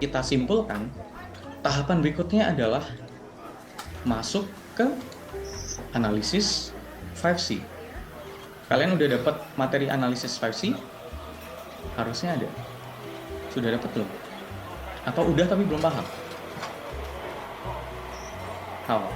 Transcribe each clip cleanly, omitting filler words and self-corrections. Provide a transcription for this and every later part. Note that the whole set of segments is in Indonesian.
kita simpulkan, tahapan berikutnya adalah masuk ke analisis 5C. Kalian udah dapat materi analisis 5C? Harusnya ada. Sudah dapat belum? Atau udah tapi belum paham? How?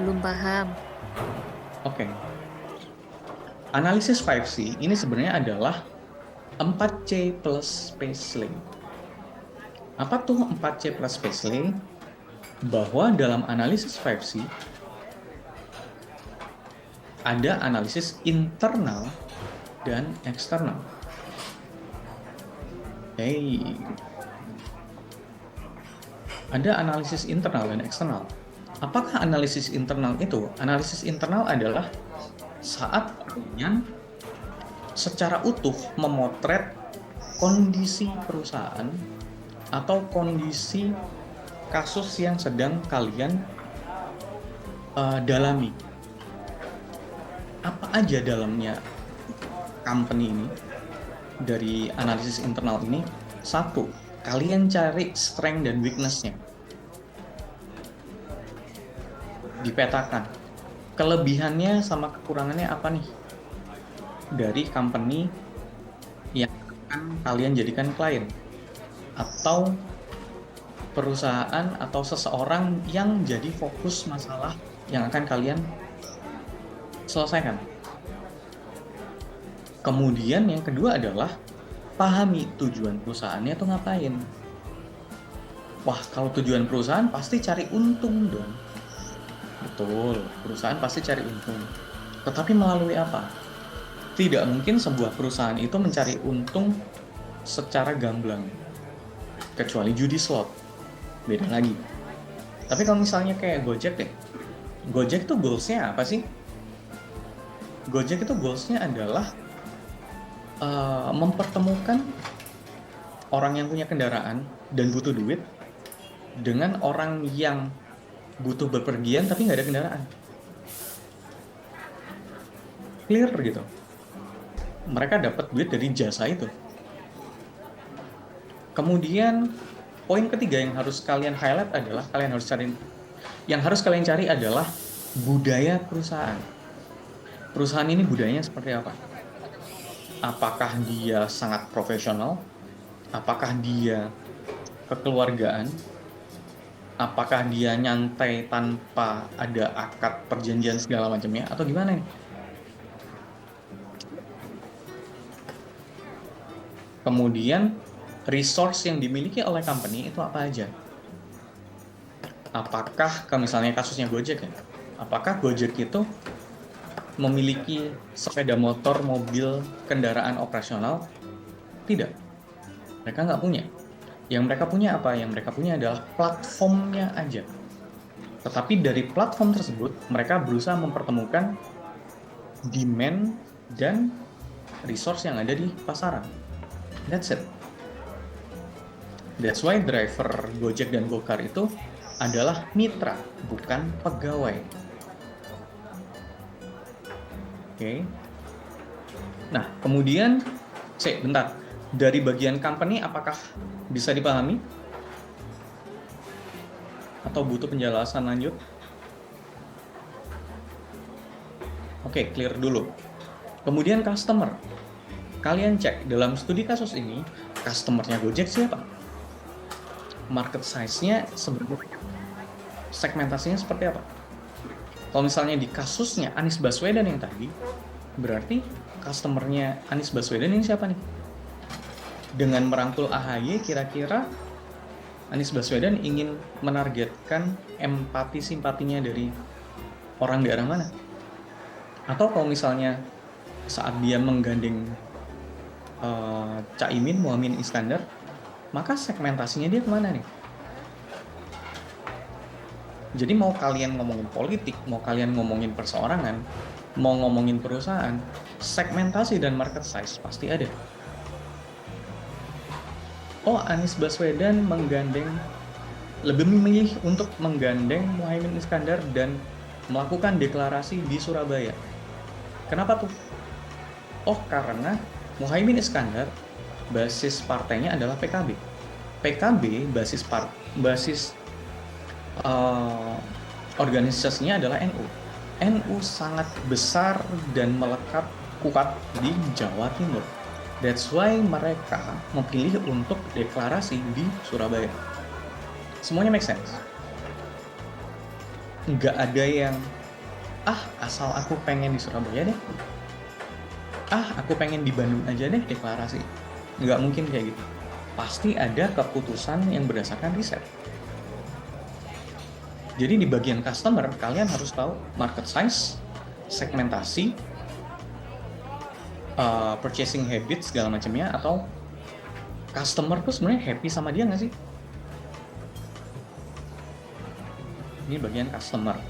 Belum paham. Oke. Analisis 5C ini sebenarnya adalah 4C plus spacelink. Apa tuh 4C plus spacelink? Bahwa dalam analisis 5C ada analisis internal dan eksternal. Ada analisis internal dan eksternal. Apakah analisis internal itu? Analisis internal adalah saat kalian secara utuh memotret kondisi perusahaan atau kondisi kasus yang sedang kalian dalami. Apa aja dalamnya company ini dari analisis internal ini? Satu, kalian cari strength dan weakness-nya. Dipetakan. Kelebihannya sama kekurangannya apa nih? Dari company yang akan kalian jadikan klien. Atau perusahaan atau seseorang yang jadi fokus masalah yang akan kalian selesaikan. Kemudian yang kedua adalah pahami tujuan perusahaannya itu ngapain. Wah, kalau tujuan perusahaan pasti cari untung dong. Betul, perusahaan pasti cari untung. Tetapi melalui apa? Tidak mungkin sebuah perusahaan itu mencari untung secara gamblang. Kecuali judi slot. Beda lagi. Tapi kalau misalnya kayak Gojek deh. Gojek tuh goals-nya apa sih? Gojek itu goals-nya adalah mempertemukan orang yang punya kendaraan dan butuh duit dengan orang yang butuh bepergian tapi nggak ada kendaraan. Clear gitu. Mereka dapat duit dari jasa itu. Kemudian poin ketiga yang harus kalian highlight adalah yang harus kalian cari adalah budaya perusahaan. Perusahaan ini budayanya seperti apa? Apakah dia sangat profesional? Apakah dia kekeluargaan? Apakah dia nyantai tanpa ada akad perjanjian segala macamnya? Atau gimana nih? Kemudian resource yang dimiliki oleh company itu apa aja? Apakah, misalnya kasusnya Gojek ya, apakah Gojek itu memiliki sepeda motor, mobil, kendaraan operasional? Tidak. Mereka nggak punya. Yang mereka punya apa? Yang mereka punya adalah platformnya aja. Tetapi dari platform tersebut, mereka berusaha mempertemukan demand dan resource yang ada di pasaran. That's it. That's why driver Gojek dan Gokar itu adalah mitra, bukan pegawai. Oke. Nah, kemudian, bentar. Dari bagian company, apakah bisa dipahami? Atau butuh penjelasan lanjut? Oke, clear dulu. Kemudian customer. Kalian cek, dalam studi kasus ini, customer-nya Gojek siapa? Market size-nya seberapa? Segmentasinya seperti apa? Kalau misalnya di kasusnya Anies Baswedan yang tadi, berarti customer-nya Anies Baswedan ini siapa nih? Dengan merangkul AHY, kira-kira Anies Baswedan ingin menargetkan empati simpatinya dari orang daerah mana? Atau kalau misalnya saat dia menggandeng Caimin, Muhaimin Iskandar, maka segmentasinya dia kemana nih? Jadi mau kalian ngomongin politik, mau kalian ngomongin perseorangan, mau ngomongin perusahaan, segmentasi dan market size pasti ada. Oh, Anies Baswedan lebih memilih untuk menggandeng Muhaimin Iskandar dan melakukan deklarasi di Surabaya. Kenapa tuh? Oh, karena Muhaimin Iskandar basis partainya adalah PKB. PKB basis uh, organisasinya adalah NU. NU sangat besar dan melekat kuat di Jawa Timur. That's why mereka memilih untuk deklarasi di Surabaya. Semuanya make sense. Nggak ada yang, asal aku pengen di Surabaya deh. Aku pengen di Bandung aja deh deklarasi. Nggak mungkin kayak gitu. Pasti ada keputusan yang berdasarkan riset. Jadi di bagian customer, kalian harus tahu market size, segmentasi, purchasing habits segala macamnya, atau customer tuh sebenarnya happy sama dia nggak sih? Ini bagian customer.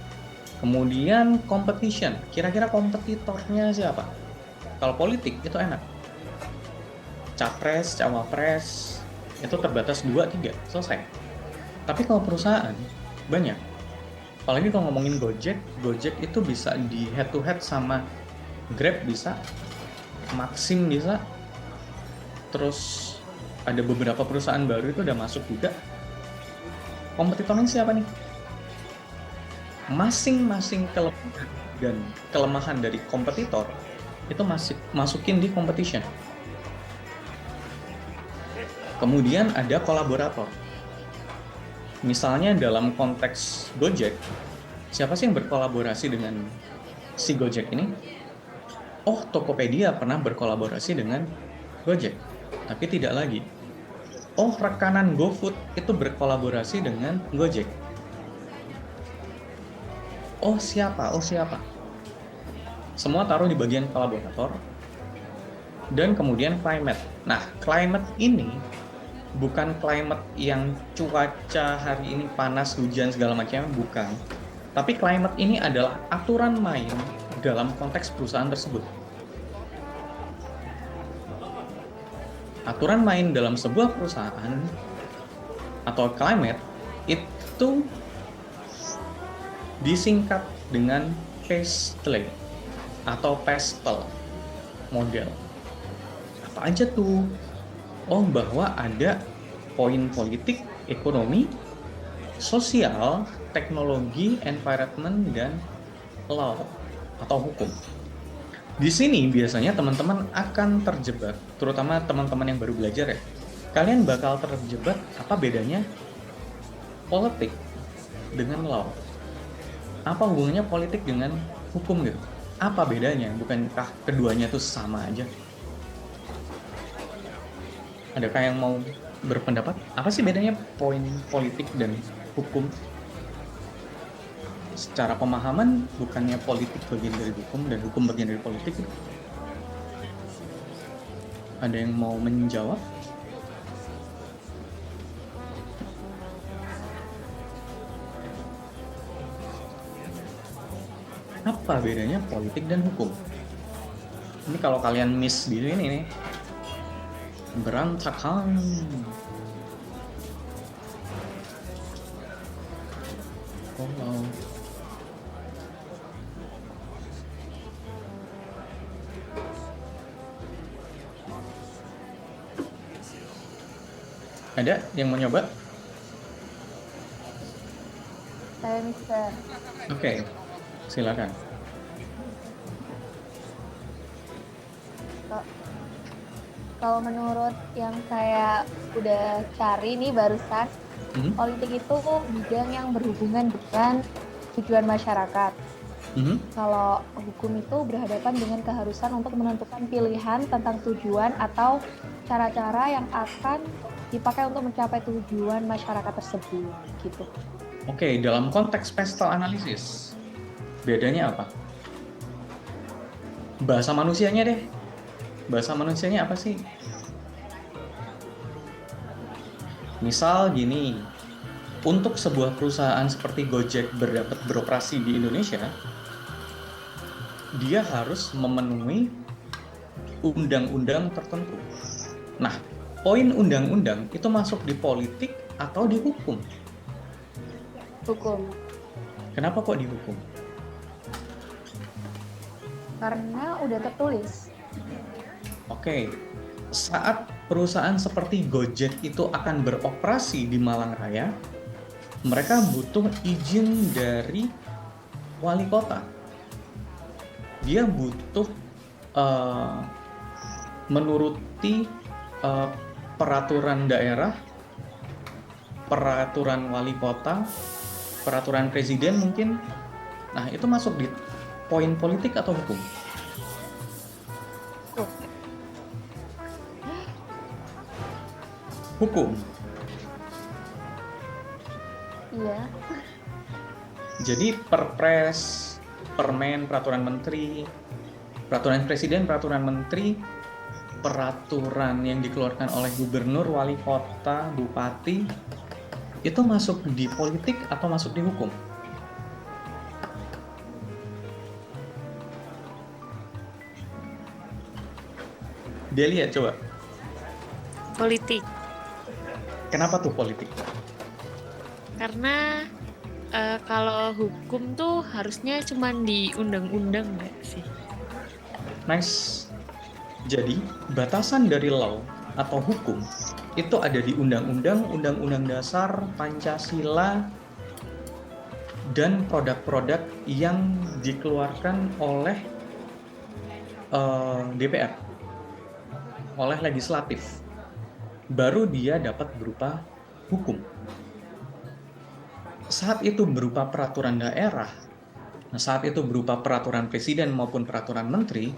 Kemudian competition, kira-kira kompetitornya siapa? Kalau politik itu enak. Capres, cawapres, itu terbatas 2-3, selesai. Tapi kalau perusahaan, banyak. Apalagi kalau ngomongin Gojek itu bisa di head to head sama Grab bisa, Maxim bisa, terus ada beberapa perusahaan baru itu udah masuk juga. Kompetitornya siapa nih? Masing-masing kelebihan dan kelemahan dari kompetitor itu masukin di competition. Kemudian ada kolaborator. Misalnya dalam konteks Gojek, siapa sih yang berkolaborasi dengan si Gojek ini? Tokopedia pernah berkolaborasi dengan Gojek, tapi tidak lagi. Rekanan GoFood itu berkolaborasi dengan Gojek. Siapa? Semua taruh di bagian kolaborator. Dan kemudian climate. Nah, climate ini bukan climate yang cuaca hari ini panas, hujan, segala macam, bukan. Tapi climate ini adalah aturan main dalam konteks perusahaan tersebut. Aturan main dalam sebuah perusahaan atau climate itu disingkat dengan PESTEL atau PESTEL model. Apa aja tuh? Bahwa ada poin politik, ekonomi, sosial, teknologi, environment, dan law atau hukum. Di sini biasanya teman-teman akan terjebak, terutama teman-teman yang baru belajar ya. Kalian bakal terjebak apa bedanya politik dengan law? Apa hubungannya politik dengan hukum gitu? Apa bedanya? Bukankah keduanya tuh sama aja? Adakah yang mau berpendapat? Apa sih bedanya poin politik dan hukum? Secara pemahaman, bukannya politik bagian dari hukum dan hukum bagian dari politik? Ada yang mau menjawab? Apa bedanya politik dan hukum? Ini kalau kalian miss di sini nih, berantakan. Ada yang mau nyoba? Saya Mister. Oke, silakan. Kalau menurut yang saya udah cari nih barusan, politik itu bidang yang berhubungan dengan tujuan masyarakat. Kalau hukum itu berhadapan dengan keharusan untuk menentukan pilihan tentang tujuan atau cara-cara yang akan dipakai untuk mencapai tujuan masyarakat tersebut, gitu. Oke, dalam konteks PESTEL analisis, bedanya apa? Bahasa manusianya deh. Bahasa manusianya apa sih? Misal gini, untuk sebuah perusahaan seperti Gojek dapat beroperasi di Indonesia, dia harus memenuhi undang-undang tertentu. Nah, poin undang-undang itu masuk di politik atau di hukum? Hukum. Kenapa kok di hukum? Karena udah tertulis. Oke, Saat perusahaan seperti Gojek itu akan beroperasi di Malang Raya, mereka butuh izin dari wali kota. Dia butuh menuruti peraturan daerah, peraturan wali kota, peraturan presiden mungkin. Nah, itu masuk di poin politik atau hukum? Hukum. Iya. Jadi perpres, permen, peraturan menteri, peraturan presiden, peraturan menteri, peraturan yang dikeluarkan oleh gubernur, wali kota, bupati, itu masuk di politik atau masuk di hukum? Delia, coba. Politik. Kenapa tuh politik? Karena kalau hukum tuh harusnya cuma di undang-undang nggak sih? Nice. Jadi, batasan dari law atau hukum itu ada di undang-undang, undang-undang dasar, Pancasila, dan produk-produk yang dikeluarkan oleh DPR, oleh legislatif. Baru dia dapat berupa hukum. Saat itu berupa peraturan daerah, saat itu berupa peraturan presiden maupun peraturan menteri,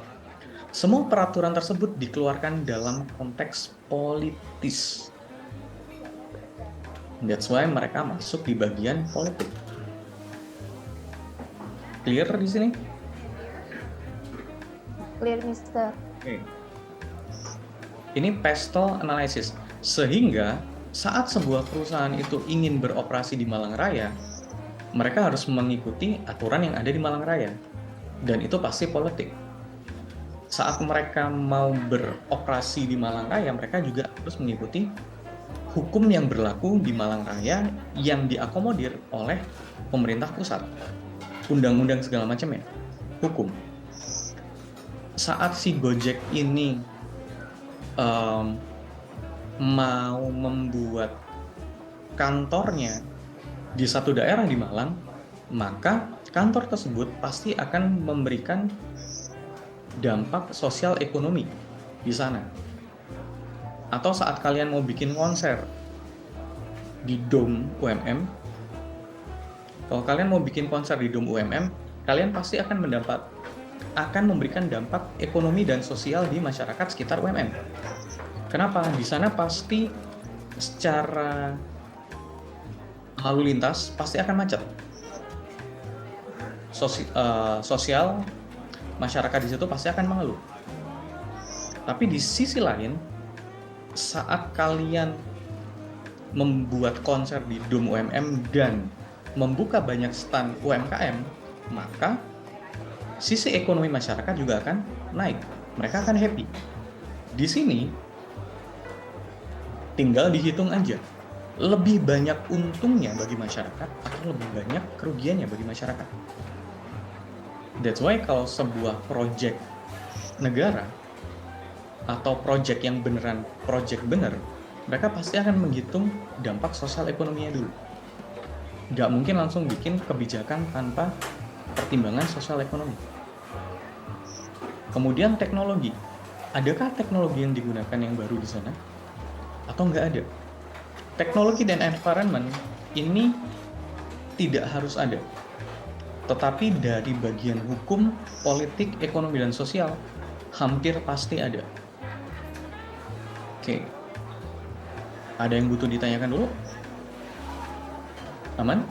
semua peraturan tersebut dikeluarkan dalam konteks politis. That's why mereka masuk di bagian politik. Clear di sini? Clear, Mister. Oke. Ini pestle analysis. Sehingga saat sebuah perusahaan itu ingin beroperasi di Malang Raya, mereka harus mengikuti aturan yang ada di Malang Raya. Dan itu pasti politik. Saat mereka mau beroperasi di Malang Raya, mereka juga harus mengikuti hukum yang berlaku di Malang Raya yang diakomodir oleh pemerintah pusat. Undang-undang segala macam ya, hukum. Saat si Gojek ini mau membuat kantornya di satu daerah di Malang, maka kantor tersebut pasti akan memberikan dampak sosial ekonomi di sana. Atau saat kalian mau bikin konser di Dome UMM, kalau kalian mau bikin konser di Dome UMM, kalian pasti akan memberikan dampak ekonomi dan sosial di masyarakat sekitar UMM. Kenapa? Di sana pasti secara lalu lintas pasti akan macet. Sosial masyarakat di situ pasti akan mengeluh. Tapi di sisi lain, saat kalian membuat konser di Dome UMM dan membuka banyak stand UMKM, maka sisi ekonomi masyarakat juga akan naik. Mereka akan happy. Di sini tinggal dihitung aja, lebih banyak untungnya bagi masyarakat atau lebih banyak kerugiannya bagi masyarakat. That's why kalau sebuah project negara atau project yang beneran project bener, mereka pasti akan menghitung dampak sosial ekonominya dulu. Nggak mungkin langsung bikin kebijakan tanpa pertimbangan sosial ekonomi. Kemudian teknologi. Adakah teknologi yang digunakan yang baru di sana? Atau nggak ada? Teknologi dan environment ini tidak harus ada. Tetapi dari bagian hukum, politik, ekonomi, dan sosial, hampir pasti ada. Oke. Ada yang butuh ditanyakan dulu? Aman?